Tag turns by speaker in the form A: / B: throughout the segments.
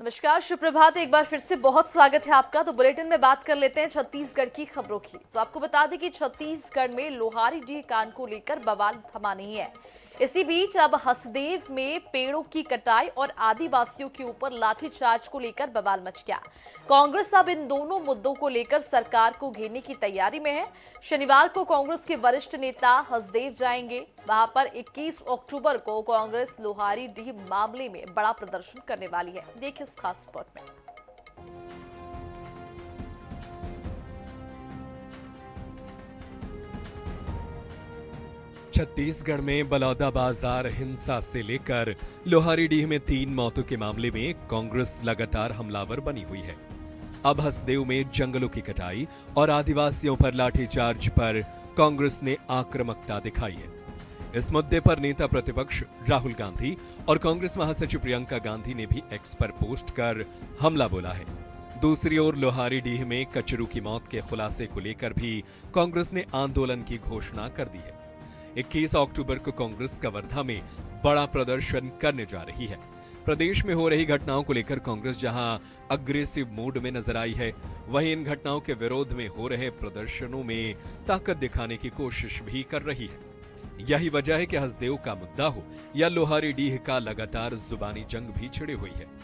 A: नमस्कार, सुप्रभात। एक बार फिर से बहुत स्वागत है आपका। तो बुलेटिन में बात कर लेते हैं छत्तीसगढ़ की खबरों की। तो आपको बता दें कि छत्तीसगढ़ में लोहारीडीह कांड को लेकर बवाल थमा नहीं है। इसी बीच अब हसदेव में पेड़ों की कटाई और आदिवासियों के ऊपर लाठीचार्ज को लेकर बवाल मच गया। कांग्रेस अब इन दोनों मुद्दों को लेकर सरकार को घेरने की तैयारी में है। शनिवार को कांग्रेस के वरिष्ठ नेता हसदेव जाएंगे। वहां पर 21 अक्टूबर को कांग्रेस लोहारीडीह मामले में बड़ा प्रदर्शन करने वाली है। देखिए इस खास रिपोर्ट में।
B: छत्तीसगढ़ में बलौदाबाजार हिंसा से लेकर लोहारीडीह में 3 मौतों के मामले में कांग्रेस लगातार हमलावर बनी हुई है। अब हसदेव में जंगलों की कटाई और आदिवासियों पर लाठीचार्ज पर कांग्रेस ने आक्रामकता दिखाई है। इस मुद्दे पर नेता प्रतिपक्ष राहुल गांधी और कांग्रेस महासचिव प्रियंका गांधी ने भी एक्स पर पोस्ट कर हमला बोला है। दूसरी ओर लोहारीडीह में कचरू की मौत के खुलासे को लेकर भी कांग्रेस ने आंदोलन की घोषणा कर दी है। 21 अक्टूबर को कांग्रेस कवर्धा में बड़ा प्रदर्शन करने जा रही है। प्रदेश में हो रही घटनाओं को लेकर कांग्रेस जहां अग्रेसिव मूड में नजर आई है, वहीं इन घटनाओं के विरोध में हो रहे प्रदर्शनों में ताकत दिखाने की कोशिश भी कर रही है। यही वजह है कि हसदेव का मुद्दा हो या लोहारीडीह का लगातार जुबानी जंग भी छिड़ी हुई है।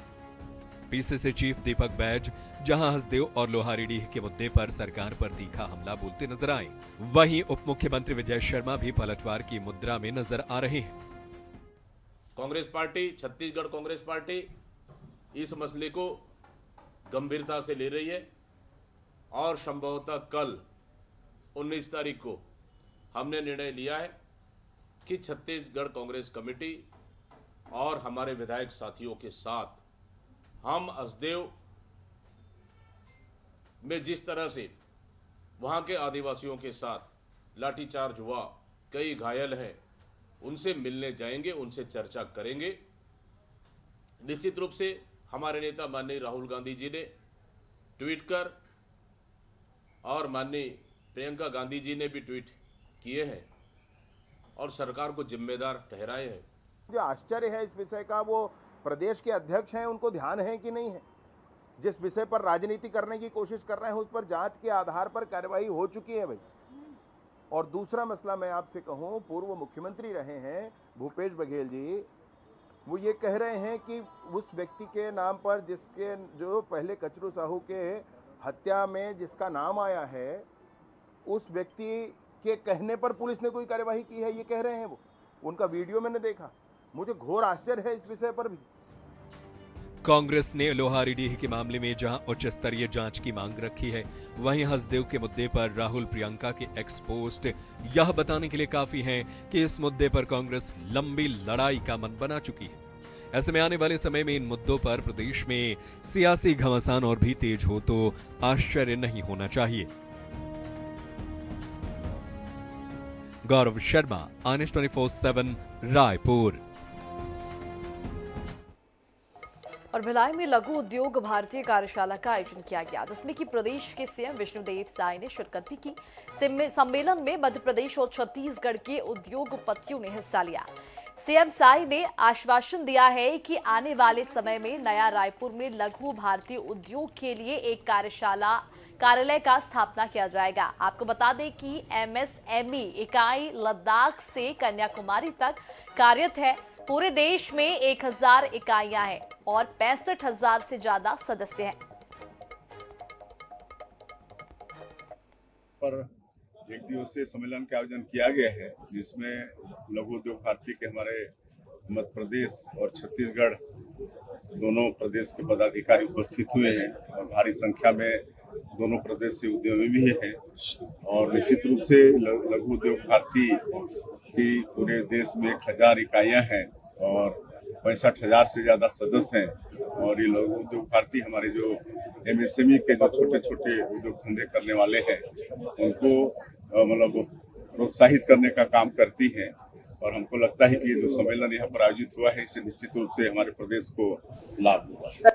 B: पीसीसी चीफ दीपक बैज जहां हसदेव और लोहारीडीह के मुद्दे पर सरकार पर तीखा हमला बोलते नजर आए, वहीं उप मुख्यमंत्री विजय शर्मा भी पलटवार की मुद्रा में नजर आ रहे हैं।
C: कांग्रेस पार्टी, छत्तीसगढ़ कांग्रेस पार्टी इस मसले को गंभीरता से ले रही है और संभवतः कल 19 तारीख को हमने निर्णय लिया है कि छत्तीसगढ़ कांग्रेस कमेटी और हमारे विधायक साथियों के साथ हम हसदेव में जिस तरह से वहां के आदिवासियों के साथ लाठीचार्ज हुआ, कई घायल हैं, उनसे मिलने जाएंगे, उनसे चर्चा करेंगे। निश्चित रूप से हमारे नेता माननीय राहुल गांधी जी ने ट्वीट कर और माननीय प्रियंका गांधी जी ने भी ट्वीट किए हैं और सरकार को जिम्मेदार ठहराए हैं।
D: जो आश्चर्य है इस विषय का, वो प्रदेश के अध्यक्ष हैं, उनको ध्यान है कि नहीं है। जिस विषय पर राजनीति करने की कोशिश कर रहे हैं उस पर जांच के आधार पर कार्रवाई हो चुकी है भाई। और दूसरा मसला मैं आपसे कहूं, पूर्व मुख्यमंत्री रहे हैं भूपेश बघेल जी, वो ये कह रहे हैं कि उस व्यक्ति के नाम पर जिसके जो पहले कचरू साहू के हत्या में जिसका नाम आया है, उस व्यक्ति के कहने पर पुलिस ने कोई कार्यवाही की है, ये कह रहे हैं वो। उनका वीडियो मैंने देखा, मुझे घोर आश्चर्य है इस विषय पर भी।
B: कांग्रेस ने लोहारीडीह के मामले में जहां उच्च स्तरीय जांच की मांग रखी है, वहीं हसदेव के मुद्दे पर राहुल प्रियंका के एक्स पोस्ट यह बताने के लिए काफी है कि इस मुद्दे पर कांग्रेस लंबी लड़ाई का मन बना चुकी है। ऐसे में आने वाले समय में इन मुद्दों पर प्रदेश में सियासी घमासान और भी तेज हो तो आश्चर्य नहीं होना चाहिए। गौरव शर्मा, आनएस 24/7, रायपुर।
A: और भिलाई में लघु उद्योग भारतीय कार्यशाला का आयोजन किया गया, जिसमें कि प्रदेश के सीएम विष्णुदेव साय ने शिरकत भी की। सम्मेलन में मध्य प्रदेश और छत्तीसगढ़ के उद्योगपतियों ने हिस्सा लिया। सीएम साय ने आश्वासन दिया है कि आने वाले समय में नया रायपुर में लघु भारतीय उद्योग के लिए एक कार्यालय का स्थापना किया जाएगा। आपको बता दें कि एमएसएमई इकाई लद्दाख से कन्याकुमारी तक कार्यरत है। पूरे देश में 1000 इकाइयां हैं और 65,000 से ज्यादा सदस्य हैं।
E: पर एक दिवसीय सम्मेलन का आयोजन किया गया है, जिसमें लघु उद्योग भारती के हमारे मध्य प्रदेश और छत्तीसगढ़ दोनों प्रदेश के पदाधिकारी उपस्थित हुए हैं और भारी संख्या में दोनों प्रदेश से उद्यमी भी हैं। और निश्चित रूप से लघु उद्योग भारती की पूरे देश में 1000 इकाइयां हैं और 65,000 से ज्यादा सदस्य हैं। और ये लघु उद्योग भारती हमारे जो एमएसएमई के जो छोटे छोटे उद्योग धंधे करने वाले हैं, उनको मतलब प्रोत्साहित करने का काम करती हैं। और हमको लगता है कि ये जो सम्मेलन यहाँ पर आयोजित हुआ है, इससे निश्चित रूप से हमारे प्रदेश को लाभ होगा।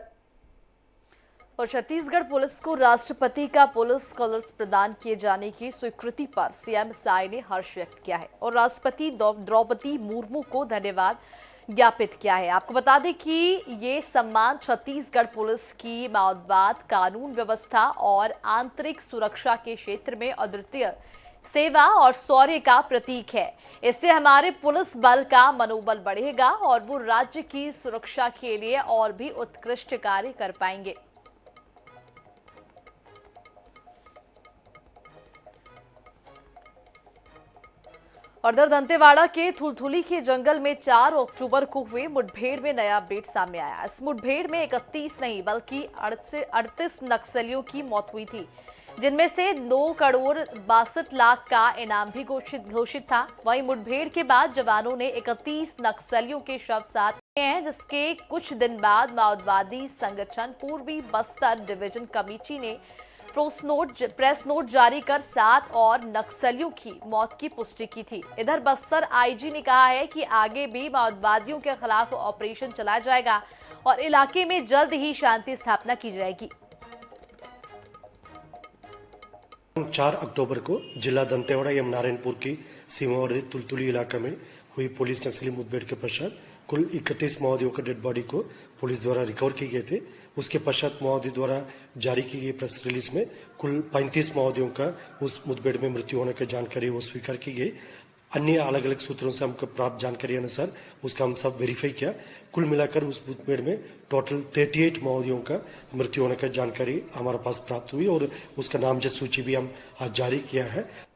A: और छत्तीसगढ़ पुलिस को राष्ट्रपति का पुलिस कलर्स प्रदान किए जाने की स्वीकृति पर सीएम साय ने हर्ष व्यक्त किया है और राष्ट्रपति द्रौपदी मुर्मू को धन्यवाद ज्ञापित किया है। आपको बता दें कि ये सम्मान छत्तीसगढ़ पुलिस की माओवाद कानून व्यवस्था और आंतरिक सुरक्षा के क्षेत्र में अद्वितीय सेवा और शौर्य का प्रतीक है। इससे हमारे पुलिस बल का मनोबल बढ़ेगा और वो राज्य की सुरक्षा के लिए और भी उत्कृष्ट कार्य कर पाएंगे। और उधर दंतेवाड़ा के थुलथुली के जंगल में 4 अक्टूबर को हुए मुठभेड़ में नया अपडेट सामने आया। इस मुठभेड़ में 31 नहीं बल्कि 38 नक्सलियों की मौत हुई थी, जिनमें से 9 करोड़ 62 लाख का इनाम भी घोषित था। वहीं मुठभेड़ के बाद जवानों ने 31 नक्सलियों के शव साथ हैं, जिसके कुछ दिन बाद माओवादी संगठन पूर्वी बस्तर डिवीजन कमेटी ने प्रेस नोट जारी कर 7 और नक्सलियों की मौत की पुष्टि की थी। इधर बस्तर आईजी ने कहा है कि आगे भी माओवादियों के खिलाफ ऑपरेशन चलाया जाएगा और इलाके में जल्द ही शांति स्थापना की जाएगी।
F: 4 अक्टूबर को जिला दंतेवाड़ा एवं नारायणपुर की सीमावर्ती तुलतुली इलाका में हुई पुलिस नक्सली मुठभेड़ के पश्चात कुल 31 माओवादियों का डेड बॉडी को पुलिस द्वारा रिकवर किए गए थे। उसके पश्चात माओवादी द्वारा जारी की गई प्रेस रिलीज में कुल 35 माओवादियों का उस मुठभेड़ में मृत्यु होने की जानकारी वो स्वीकार की गई। अन्य अलग अलग सूत्रों से हमको प्राप्त जानकारी अनुसार उसका हम सब वेरीफाई किया। कुल मिलाकर उस मुठभेड़ में टोटल 38 माओवादियों का मृत्यु होने की जानकारी हमारे पास प्राप्त हुई और उसका नामजद सूची भी हम आज जारी किया है।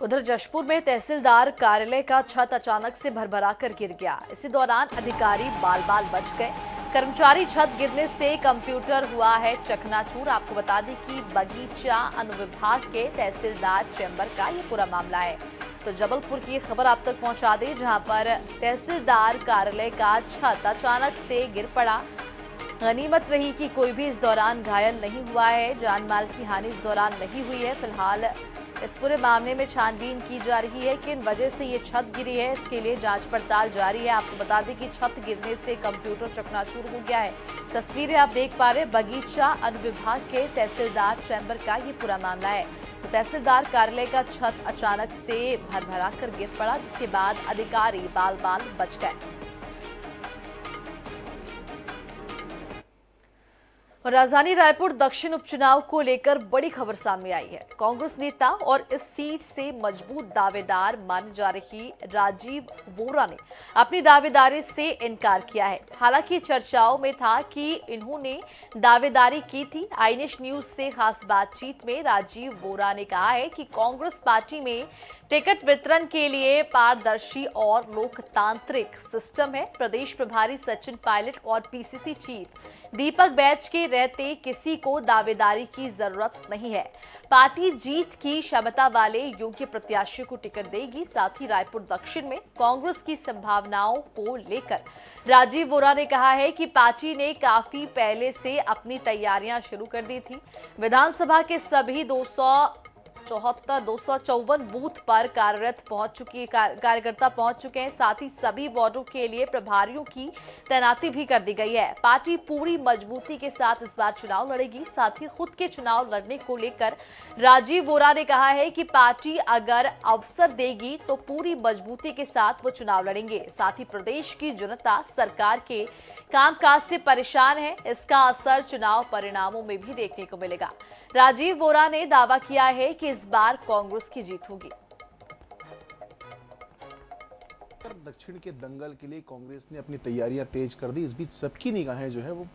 A: उधर जशपुर में तहसीलदार कार्यालय का छत अचानक से भरभरा कर गिर गया। इसी दौरान अधिकारी बाल बाल बच गए। कर्मचारी छत गिरने से कंप्यूटर हुआ है चकनाचूर। आपको बता दें कि बगीचा अनुविभाग के तहसीलदार चैम्बर का ये पूरा मामला है। तो जबलपुर की खबर आप तक पहुंचा दें, जहां पर तहसीलदार कार्यालय का छत अचानक से गिर पड़ा। गनीमत रही कि कोई भी इस दौरान घायल नहीं हुआ है, जान माल की हानि इस दौरान नहीं हुई है। फिलहाल इस पूरे मामले में छानबीन की जा रही है, किन वजह से ये छत गिरी है, इसके लिए जांच पड़ताल जारी है। आपको बता दें कि छत गिरने से कंप्यूटर चकनाचूर हो गया है। तस्वीरें आप देख पा रहे, बगीचा अनुविभाग के तहसीलदार चैम्बर का ये पूरा मामला है। तो तहसीलदार कार्यालय का छत अचानक से भरभरा कर गिर पड़ा, जिसके बाद अधिकारी बाल बाल बच गए। और राजधानी रायपुर दक्षिण उपचुनाव को लेकर बड़ी खबर सामने आई है। कांग्रेस नेता और इस सीट से मजबूत दावेदार मानी जा रही राजीव वोरा ने अपनी दावेदारी से इनकार किया है। हालांकि चर्चाओं में था कि इन्होंने दावेदारी की थी। आईएनएच न्यूज से खास बातचीत में राजीव वोरा ने कहा है कि कांग्रेस पार्टी में टिकट वितरण के लिए पारदर्शी और लोकतांत्रिक सिस्टम है। प्रदेश प्रभारी सचिन पायलट और पीसीसी चीफ दीपक बैच के रहते किसी को दावेदारी की जरूरत नहीं है। पार्टी जीत की क्षमता वाले योग्य प्रत्याशियों को टिकट देगी। साथ ही रायपुर दक्षिण में कांग्रेस की संभावनाओं को लेकर राजीव वोरा ने कहा है कि पार्टी ने काफी पहले से अपनी तैयारियां शुरू कर दी थी। विधानसभा के सभी 254 बूथ पर कार्यकर्ता पहुंच चुके हैं। साथ ही सभी वार्डों के लिए प्रभारियों की तैनाती भी कर दी गई है। पार्टी पूरी मजबूती के साथ इस बार चुनाव लड़ेगी। साथ ही खुद के चुनाव लड़ने को लेकर राजीव वोरा ने कहा है कि पार्टी अगर अवसर देगी तो पूरी मजबूती के साथ वो चुनाव लड़ेंगे। साथ ही प्रदेश की जनता सरकार के कामकाज से परेशान है, इसका असर चुनाव परिणामों में भी देखने को मिलेगा। राजीव वोरा ने दावा किया है कि इस बार कांग्रेस की जीत होगी।
G: दक्षिण के दंगल के लिए कांग्रेस ने अपनी तैयारियां तेज कर दी। इस बीच सबकी निगाहें जो है वो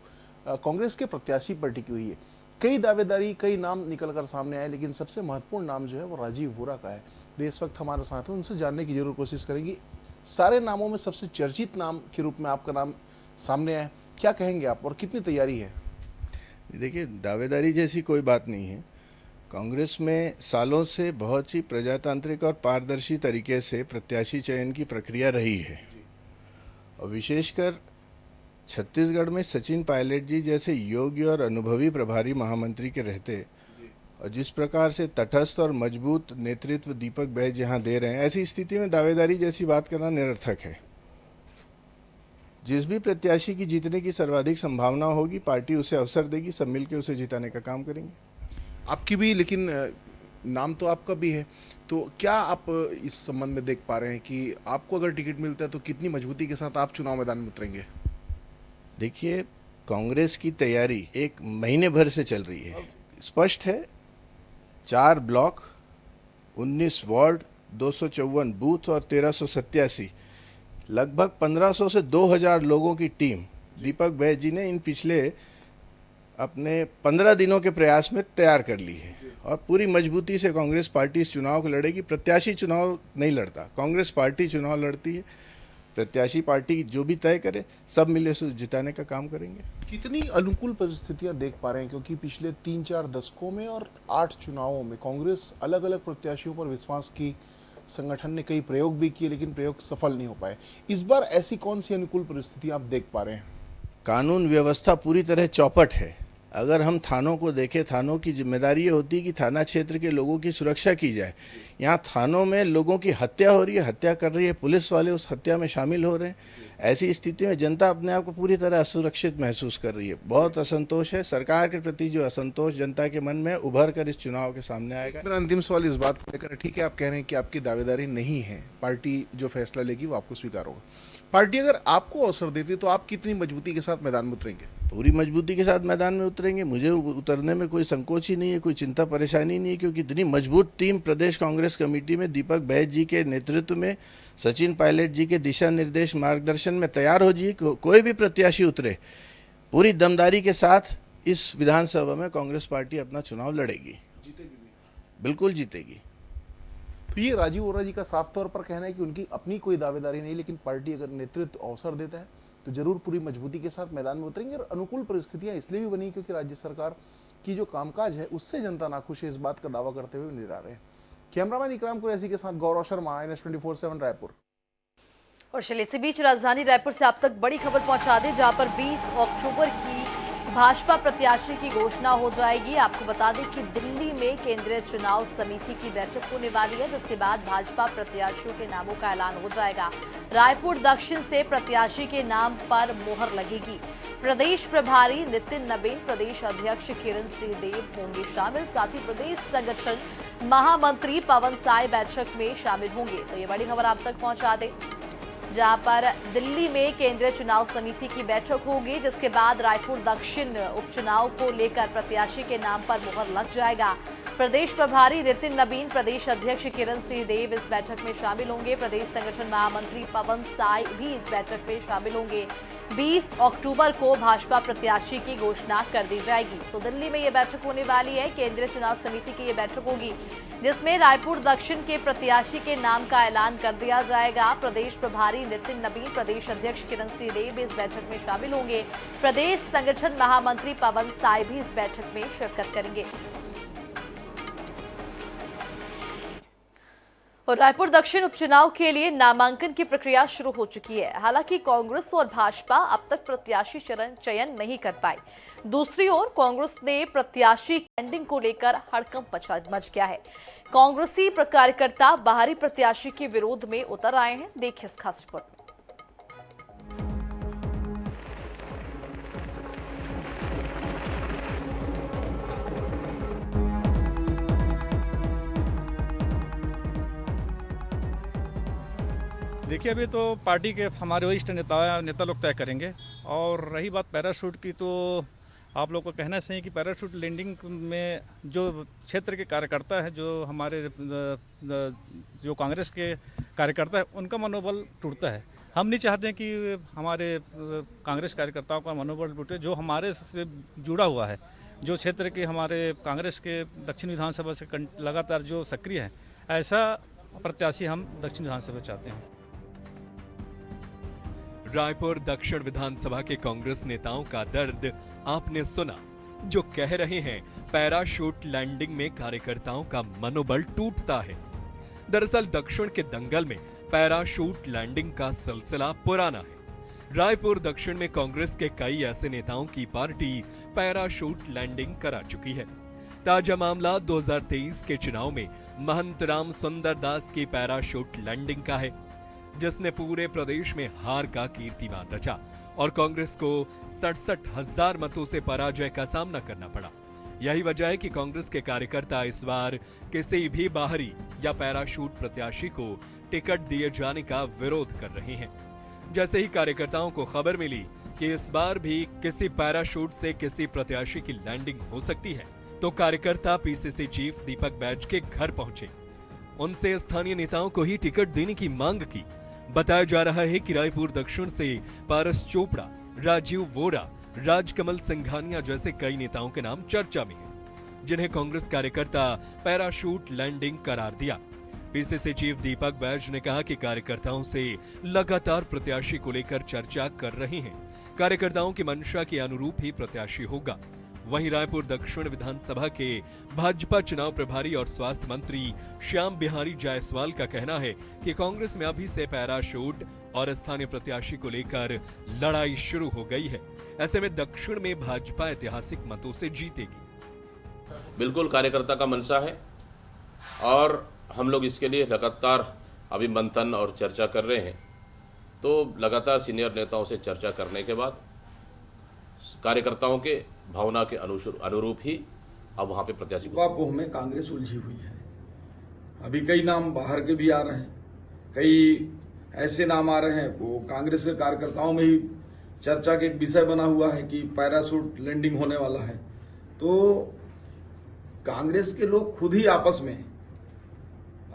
G: कांग्रेस के प्रत्याशी पर टिकी हुई है। कई दावेदारी, कई नाम निकलकर सामने आए, लेकिन सबसे महत्वपूर्ण नाम जो है वो राजीव वोरा का है। वे इस वक्त हमारे साथ हैं, उनसे जानने की जरूर कोशिश करेंगे। सारे नामों में सबसे चर्चित नाम के रूप में आपका नाम सामने आए, क्या कहेंगे आप और कितनी तैयारी है?
H: देखिए, दावेदारी जैसी कोई बात नहीं है। कांग्रेस में सालों से बहुत सी प्रजातांत्रिक और पारदर्शी तरीके से प्रत्याशी चयन की प्रक्रिया रही है और विशेषकर छत्तीसगढ़ में सचिन पायलट जी जैसे योग्य और अनुभवी प्रभारी महामंत्री के रहते और जिस प्रकार से तटस्थ और मजबूत नेतृत्व दीपक बैज यहाँ दे रहे हैं, ऐसी स्थिति में दावेदारी जैसी बात करना निरर्थक है। जिस भी प्रत्याशी की जीतने की सर्वाधिक संभावना होगी, पार्टी उसे अवसर देगी, सब मिलकर उसे जिताने का काम करेंगे।
G: आपकी भी, लेकिन नाम तो आपका भी है, तो क्या आप इस संबंध में देख पा रहे हैं कि आपको अगर टिकट मिलता है तो कितनी मजबूती के साथ आप चुनाव मैदान में उतरेंगे?
H: देखिए, कांग्रेस की तैयारी एक महीने भर से चल रही है। स्पष्ट है, 4 ब्लॉक, 19 वार्ड, 254 बूथ और 1387, लगभग 1500 से 2000 लोगों की टीम दीपक बैज जी ने इन पिछले अपने 15 दिनों के प्रयास में तैयार कर ली है और पूरी मजबूती से कांग्रेस पार्टी इस चुनाव को लड़ेगी। प्रत्याशी चुनाव नहीं लड़ता, कांग्रेस पार्टी चुनाव लड़ती है। प्रत्याशी पार्टी जो भी तय करे, सब मिले से जिताने का काम करेंगे।
G: कितनी अनुकूल परिस्थितियां देख पा रहे हैं, क्योंकि पिछले 3-4 दशकों में और 8 चुनावों में कांग्रेस अलग अलग प्रत्याशियों पर विश्वास की, संगठन ने कई प्रयोग भी किए लेकिन प्रयोग सफल नहीं हो पाए। इस बार ऐसी कौन सी अनुकूल परिस्थितियां आप देख पा रहे हैं?
H: कानून व्यवस्था पूरी तरह चौपट है। अगर हम थानों को देखें, थानों की जिम्मेदारी ये होती है कि थाना क्षेत्र के लोगों की सुरक्षा की जाए। यहाँ थानों में लोगों की हत्या हो रही है, हत्या कर रही है, पुलिस वाले उस हत्या में शामिल हो रहे हैं। ऐसी स्थिति में जनता अपने आप को पूरी तरह असुरक्षित महसूस कर रही है। बहुत असंतोष है। सरकार के प्रति जो असंतोष जनता के मन में उभर कर इस चुनाव के सामने आएगा।
G: मेरा अंतिम सवाल इस बात को लेकर, ठीक है आप कह रहे हैं कि आपकी दावेदारी नहीं है, पार्टी जो फैसला लेगी वो आपको स्वीकार होगा। पार्टी अगर आपको अवसर देती तो आप कितनी मजबूती के साथ मैदान में उतरेंगे?
H: पूरी मजबूती के साथ मैदान में उतरेंगे। मुझे उतरने में कोई संकोच ही नहीं है, कोई चिंता परेशानी नहीं है, क्योंकि इतनी मजबूत टीम प्रदेश कांग्रेस कमेटी में दीपक बैज जी के नेतृत्व में, सचिन पायलट जी के दिशा निर्देश मार्गदर्शन में तैयार हो जी। कोई भी प्रत्याशी उतरे, पूरी दमदारी के साथ इस विधानसभा में कांग्रेस पार्टी अपना चुनाव लड़ेगी।
G: जीतेगी?
H: बिल्कुल जीतेगी।
G: तो ये राजीव वोरा जी का साफ तौर पर कहना है कि उनकी अपनी कोई दावेदारी नहीं, लेकिन पार्टी अगर नेतृत्व अवसर देता है तो जरूर पूरी मजबूती के साथ मैदान में उतरेंगे। और अनुकूल परिस्थितियां इसलिए भी बनी क्योंकि राज्य सरकार की जो कामकाज है उससे जनता नाखुश है, इस बात का दावा करते हुए नजर आ रहे हैं। कैमरामैन इकराम कुरैशी के साथ गौरव शर्मा, INS24/7 रायपुर।
A: और चलिए इसी बीच राजधानी रायपुर से आप तक बड़ी खबर पहुंचा दें, जहां पर 20 अक्टूबर की भाजपा प्रत्याशी की घोषणा हो जाएगी। आपको बता दें कि दिल्ली में केंद्रीय चुनाव समिति की बैठक होने वाली है, जिसके बाद भाजपा प्रत्याशियों के नामों का ऐलान हो जाएगा। रायपुर दक्षिण से प्रत्याशी के नाम पर मोहर लगेगी। प्रदेश प्रभारी नितिन नबीन, प्रदेश अध्यक्ष किरण सिंहदेव होंगे शामिल, साथ ही प्रदेश संगठन महामंत्री पवन साय बैठक में शामिल होंगे। तो ये बड़ी खबर आप तक पहुंचा दें, जहां पर दिल्ली में केंद्रीय चुनाव समिति की बैठक होगी, जिसके बाद रायपुर दक्षिण उपचुनाव को लेकर प्रत्याशी के नाम पर मुहर लग जाएगा। प्रदेश प्रभारी नितिन नबीन, प्रदेश अध्यक्ष किरण सिंहदेव इस बैठक में शामिल होंगे। प्रदेश संगठन महामंत्री पवन साय भी इस बैठक में शामिल होंगे। 20 अक्टूबर को भाजपा प्रत्याशी की घोषणा कर दी जाएगी। तो दिल्ली में ये बैठक होने वाली है, केंद्रीय चुनाव समिति की ये बैठक होगी, जिसमें रायपुर दक्षिण के प्रत्याशी के नाम का ऐलान कर दिया जाएगा। प्रदेश प्रभारी नितिन नबीन, प्रदेश अध्यक्ष किरण सिंहदेव इस बैठक में शामिल होंगे। प्रदेश संगठन महामंत्री पवन साय भी इस बैठक में शिरकत करेंगे। और रायपुर दक्षिण उपचुनाव के लिए नामांकन की प्रक्रिया शुरू हो चुकी है। हालांकि कांग्रेस और भाजपा अब तक प्रत्याशी चयन नहीं कर पाई। दूसरी ओर कांग्रेस ने प्रत्याशी कैंडिंग को लेकर हड़कंप मच गया है। कांग्रेसी कार्यकर्ता बाहरी प्रत्याशी के विरोध में उतर आए हैं। देखिए इस खास रिपोर्ट में।
I: देखिए, अभी तो पार्टी के हमारे वरिष्ठ नेता लोग तय करेंगे। और रही बात पैराशूट की, तो आप लोग को कहना सही कि पैराशूट लैंडिंग में जो क्षेत्र के कार्यकर्ता हैं, जो हमारे जो कांग्रेस के कार्यकर्ता हैं, उनका मनोबल टूटता है। हम नहीं चाहते कि हमारे कांग्रेस कार्यकर्ताओं का मनोबल टूटे, जो हमारे से जुड़ा हुआ है, जो क्षेत्र के हमारे कांग्रेस के दक्षिण विधानसभा से लगातार जो सक्रिय है, ऐसा प्रत्याशी हम दक्षिण विधानसभा चाहते हैं।
B: रायपुर दक्षिण विधानसभा के कांग्रेस नेताओं का दर्द आपने सुना, जो कह रहे हैं पैराशूट लैंडिंग में कार्यकर्ताओं का मनोबल टूटता है। दरअसल दक्षिण के दंगल में पैराशूट लैंडिंग का सिलसिला पुराना है। रायपुर दक्षिण में कांग्रेस के कई ऐसे नेताओं की पार्टी पैराशूट लैंडिंग करा चुकी है। ताजा मामला 2023 के चुनाव में महंत राम सुंदर दास की पैराशूट लैंडिंग का है, जिसने पूरे प्रदेश में हार का कीर्तिमान रचा और कांग्रेस को 67,000 मतों से पराजय का सामना करना पड़ा। यही वजह है कि कांग्रेस के कार्यकर्ता इस बार किसी भी बाहरी या पैराशूट प्रत्याशी को टिकट दिए जाने का विरोध कर रहे हैं। जैसे ही कार्यकर्ताओं को खबर मिली कि इस बार भी किसी पैराशूट से किसी प्रत्याशी की लैंडिंग हो सकती है, तो कार्यकर्ता पीसीसी चीफ दीपक बैज के घर पहुंचे। उनसे स्थानीय नेताओं को ही टिकट देने की मांग की। बताया जा रहा है कि रायपुर दक्षिण से पारस चोपड़ा, राजीव वोरा, राजकमल सिंघानिया जैसे कई नेताओं के नाम चर्चा में हैं, जिन्हें कांग्रेस कार्यकर्ता पैराशूट लैंडिंग करार दिया। पीसीसी चीफ दीपक बैज ने कहा कि कार्यकर्ताओं से लगातार प्रत्याशी को लेकर चर्चा कर रहे हैं। कार्यकर्ताओं की मंशा के अनुरूप ही प्रत्याशी होगा। वहीं रायपुर दक्षिण विधानसभा के भाजपा चुनाव प्रभारी और स्वास्थ्य मंत्री श्याम बिहारी जायसवाल का कहना है कि कांग्रेस में अभी से पैराशूट और स्थानीय प्रत्याशी को लेकर लड़ाई शुरू हो गई है। ऐसे में दक्षिण में भाजपा ऐतिहासिक मतों से जीतेगी।
C: बिल्कुल कार्यकर्ता का मंशा है और हम लोग इसके लिए लगातार अभी मंथन और चर्चा कर रहे हैं। तो लगातार सीनियर नेताओं से चर्चा करने के बाद कार्यकर्ताओं के भावना के अनुरूप ही अब वहां पे प्रत्याशी
J: पोह में कांग्रेस उलझी हुई है। अभी कई नाम बाहर के भी आ रहे हैं, कई ऐसे नाम आ रहे हैं वो कांग्रेस के कार्यकर्ताओं में ही चर्चा के एक विषय बना हुआ है कि पैराशूट लैंडिंग होने वाला है। तो कांग्रेस के लोग खुद ही आपस में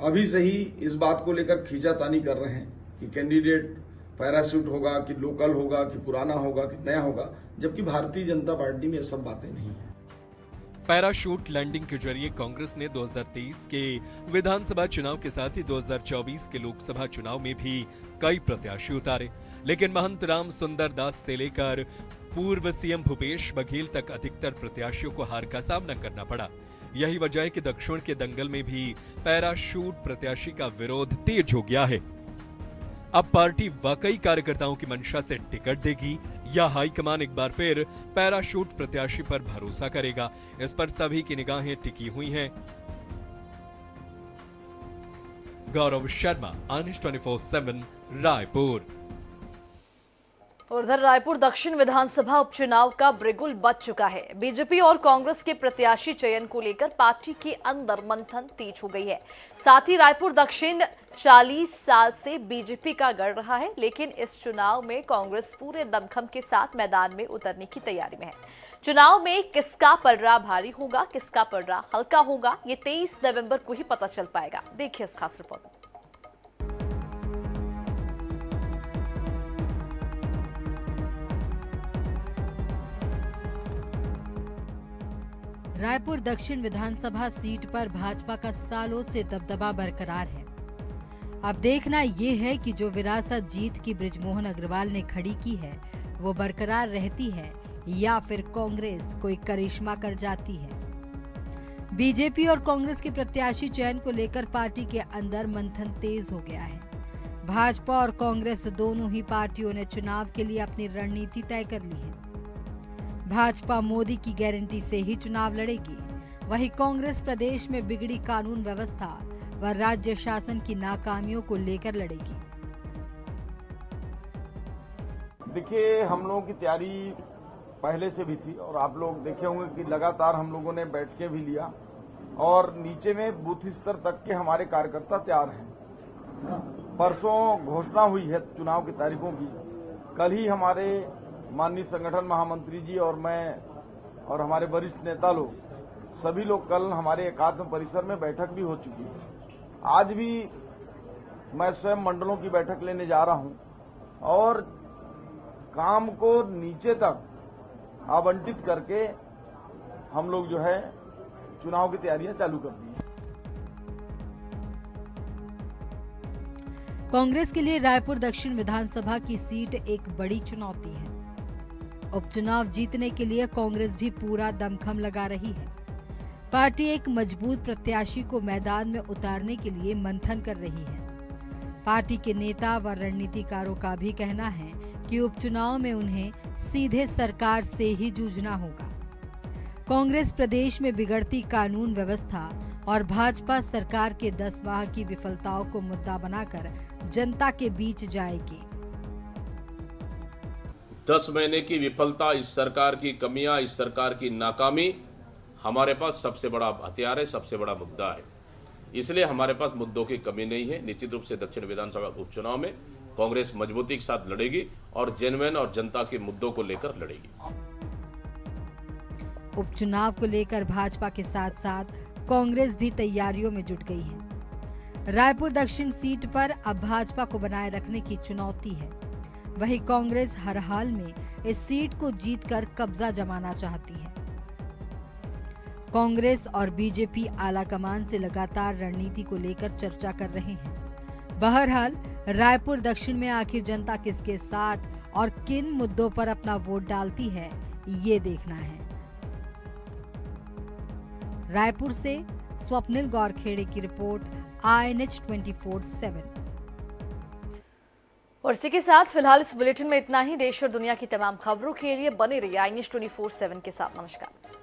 J: अभी से ही इस बात को लेकर खींचातानी कर रहे हैं कि कैंडिडेट पैराशूट होगा कि लोकल होगा कि पुराना होगा कि नया होगा, जबकि भारतीय जनता पार्टी में ये सब बातें नहीं है।
B: पैराशूट लैंडिंग के जरिए कांग्रेस ने 2023 के विधानसभा चुनाव के साथ ही 2024 के लोकसभा चुनाव में भी कई प्रत्याशी उतारे, लेकिन महंत राम सुंदर दास से लेकर पूर्व सीएम भूपेश बघेल तक अधिकतर प्रत्याशियों को हार का सामना करना पड़ा। यही वजह है कि दक्षिण के दंगल में भी पैराशूट प्रत्याशी का विरोध तेज हो गया है। अब पार्टी वाकई कार्यकर्ताओं की मंशा से टिकट देगी या हाईकमान एक बार फिर पैराशूट प्रत्याशी पर भरोसा करेगा, इस पर सभी की निगाहें टिकी हुई हैं। गौरव शर्मा, आनिश 24/7 रायपुर।
A: उधर रायपुर दक्षिण विधानसभा उपचुनाव का बिगुल बज चुका है। बीजेपी और कांग्रेस के प्रत्याशी चयन को लेकर पार्टी के अंदर मंथन तेज हो गई है। साथ ही रायपुर दक्षिण 40 साल से बीजेपी का गढ़ रहा है, लेकिन इस चुनाव में कांग्रेस पूरे दमखम के साथ मैदान में उतरने की तैयारी में है। चुनाव में किसका पलड़ा भारी होगा, किसका पलड़ा हल्का होगा, ये 23 नवंबर को ही पता चल पाएगा। देखिए इस खास रिपोर्ट में।
K: रायपुर दक्षिण विधानसभा सीट पर भाजपा का सालों से दबदबा बरकरार है। अब देखना ये है कि जो विरासत जीत की बृजमोहन अग्रवाल ने खड़ी की है वो बरकरार रहती है या फिर कांग्रेस कोई करिश्मा कर जाती है। बीजेपी और कांग्रेस के प्रत्याशी चयन को लेकर पार्टी के अंदर मंथन तेज हो गया है। भाजपा और कांग्रेस दोनों ही पार्टियों ने चुनाव के लिए अपनी रणनीति तय कर ली है। भाजपा मोदी की गारंटी से ही चुनाव लड़ेगी, वहीं कांग्रेस प्रदेश में बिगड़ी कानून व्यवस्था व राज्य शासन की नाकामियों को लेकर लड़ेगी।
J: देखिए, हम लोगों की तैयारी पहले से भी थी और आप लोग देखे होंगे कि लगातार हम लोगों ने बैठ के भी लिया और नीचे में बूथ स्तर तक के हमारे कार्यकर्ता तैयार हैं। परसों घोषणा हुई है चुनाव की तारीखों की। कल ही हमारे माननीय संगठन महामंत्री जी और मैं और हमारे वरिष्ठ नेता लोग सभी लोग कल हमारे एकात्म परिसर में बैठक भी हो चुकी है। आज भी मैं स्वयं मंडलों की बैठक लेने जा रहा हूं और काम को नीचे तक आवंटित करके हम लोग जो है चुनाव की तैयारियां चालू कर दी है।
K: कांग्रेस के लिए रायपुर दक्षिण विधानसभा की सीट एक बड़ी चुनौती है। उपचुनाव जीतने के लिए कांग्रेस भी पूरा दमखम लगा रही है। पार्टी एक मजबूत प्रत्याशी को मैदान में उतारने के लिए मंथन कर रही है। पार्टी के नेता व रणनीतिकारों का भी कहना है कि उपचुनाव में उन्हें सीधे सरकार से ही जूझना होगा। कांग्रेस प्रदेश में बिगड़ती कानून व्यवस्था और भाजपा सरकार के 10 माह की विफलताओं को मुद्दा बनाकर जनता के बीच जाएगी।
C: 10 महीने की विफलता, इस सरकार की कमियां, इस सरकार की नाकामी हमारे पास सबसे बड़ा हथियार है, सबसे बड़ा मुद्दा है। इसलिए हमारे पास मुद्दों की कमी नहीं है। निश्चित रूप से दक्षिण विधानसभा उपचुनाव में कांग्रेस मजबूती के साथ लड़ेगी और जेन्युइन और जनता के मुद्दों को लेकर लड़ेगी।
K: उपचुनाव को लेकर भाजपा के साथ साथ कांग्रेस भी तैयारियों में जुट गई है। रायपुर दक्षिण सीट पर अब भाजपा को बनाए रखने की चुनौती है। वहीं कांग्रेस हर हाल में इस सीट को जीतकर कब्जा जमाना चाहती है। कांग्रेस और बीजेपी आलाकमान से लगातार रणनीति को लेकर चर्चा कर रहे हैं। बहरहाल रायपुर दक्षिण में आखिर जनता किसके साथ और किन मुद्दों पर अपना वोट डालती है, ये देखना है। रायपुर से स्वप्निल गौरखेड़े की रिपोर्ट, INH 24/7।
A: और इसी के साथ फिलहाल इस बुलेटिन में इतना ही। देश और दुनिया की तमाम खबरों के लिए बने रहिए INH 24/7 के साथ। नमस्कार।